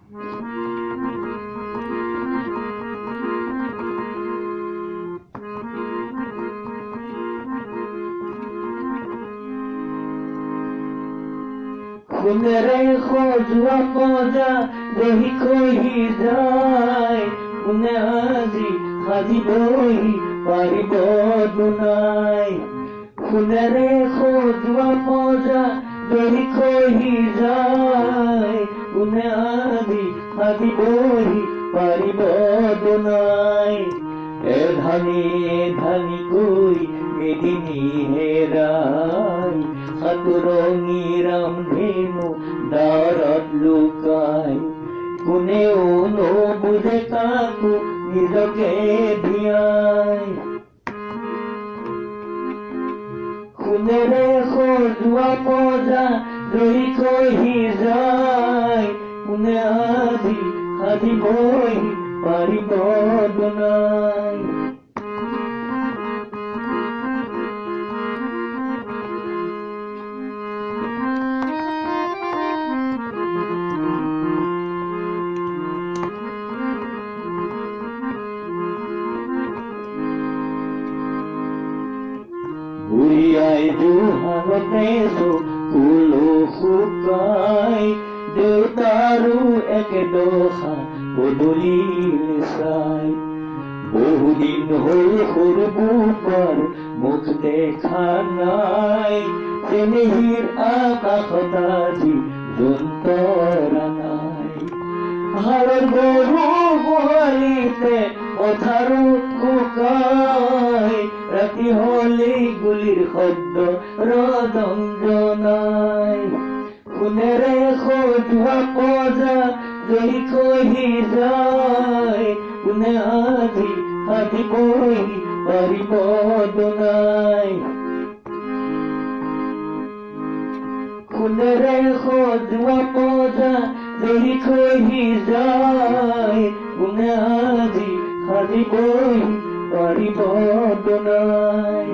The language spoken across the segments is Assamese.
কোনেৰে সজোৱা পজা দহি খহি যায়, কোনে আজি সাজিবহি পাৰিব দুনাই। কোনেৰে সজোৱা পজা দহি খহি যায়, কোনে আজি সাজিবহি পাৰিব দুনাই। এধানি এধানিকৈ এদিনী হেৰাই, সাতোৰঙী ৰামধেনু ডাঁৰত লুকাই। কোনেও নুবুজে কাকো নিজকে দিয়াই। কোনেৰে সজোৱা পজা দহি খহি যায়, কোনে আজি সাজিবহি পাৰিব দুনাই। বুঢ়ী আই জোহালতে চকুলো শুকাই, দেউতাৰো একে দশা পদূলিলে চাই। বহুদিন হ'ল সৰু বোপাৰ মুখ দেখা নাই, চেনেহীৰ আকাশত আজি জোনতৰা নাই। হাড়ৰ গৰু গোহালিতে পথাৰো শুকাই, ৰাতি হলেই গুলিৰ শব্দ ৰদঞ্জনাই। কোনেৰে সজোৱা পজা দহি খহি যায়, কোনে আজি সাজিবহি পাৰিব দুনাই। কোনেৰে সজোৱা পজা দহি খহি যায়, কোনে আজি সাজিবহি পাৰিব দুনাই।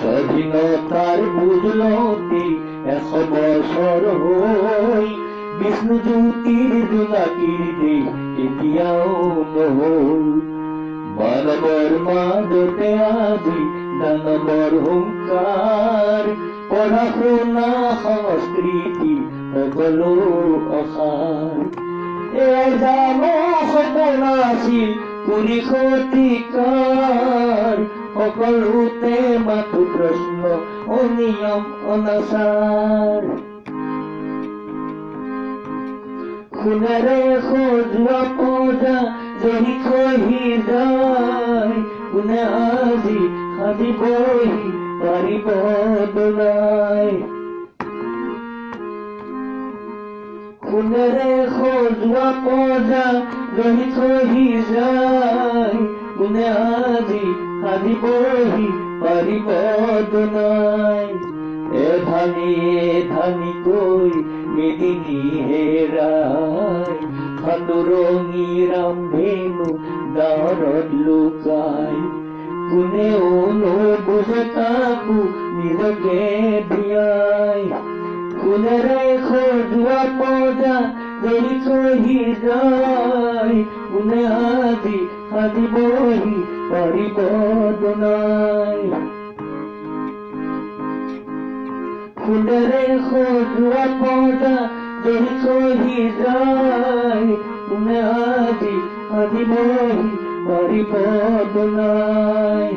স্বাধীনতাৰ বুজলতি 100 বছৰ হৈ, বিষ্ণুজ্যোতিৰ জোনাকীৰ দেশ এতিয়াও নহল। মানৱৰ মাজতে আজি দানৱৰ হুংকাৰ, পঢ়া শুনা সংস্কৃতি সকলো অসাৰ। এয়াই জানো সপোন আছিল 20 শতিকাৰ, সকলোতে মাথো প্ৰশ্ন অনিয়ম অনাচাৰ। কোনেৰে সজোৱা পজা দহি খহি যায়, কোনে আজি সাজিবহি পাৰিব দুনাই। কোনেৰে সজোৱা পজা দহি খহি যায়, কোনে আজি সাজিবহি পাৰিব দুনাই। এধানি এধানিকৈ এদিনী হেৰাই, সাতোৰঙী ৰামধেনু ডাঁৰত লুকাই। কোনেও নুবুজে কাকো নিজকে দিয়াই। কোনেৰে সজোৱা পজা দহি খহি যায়, কোনে আজি সাজিবহি পাৰিব দুনাই। কোনেৰে সজোৱা পজা দহি খহি যায়, কোনে আজি সাজিবহি পাৰিব দুনাই।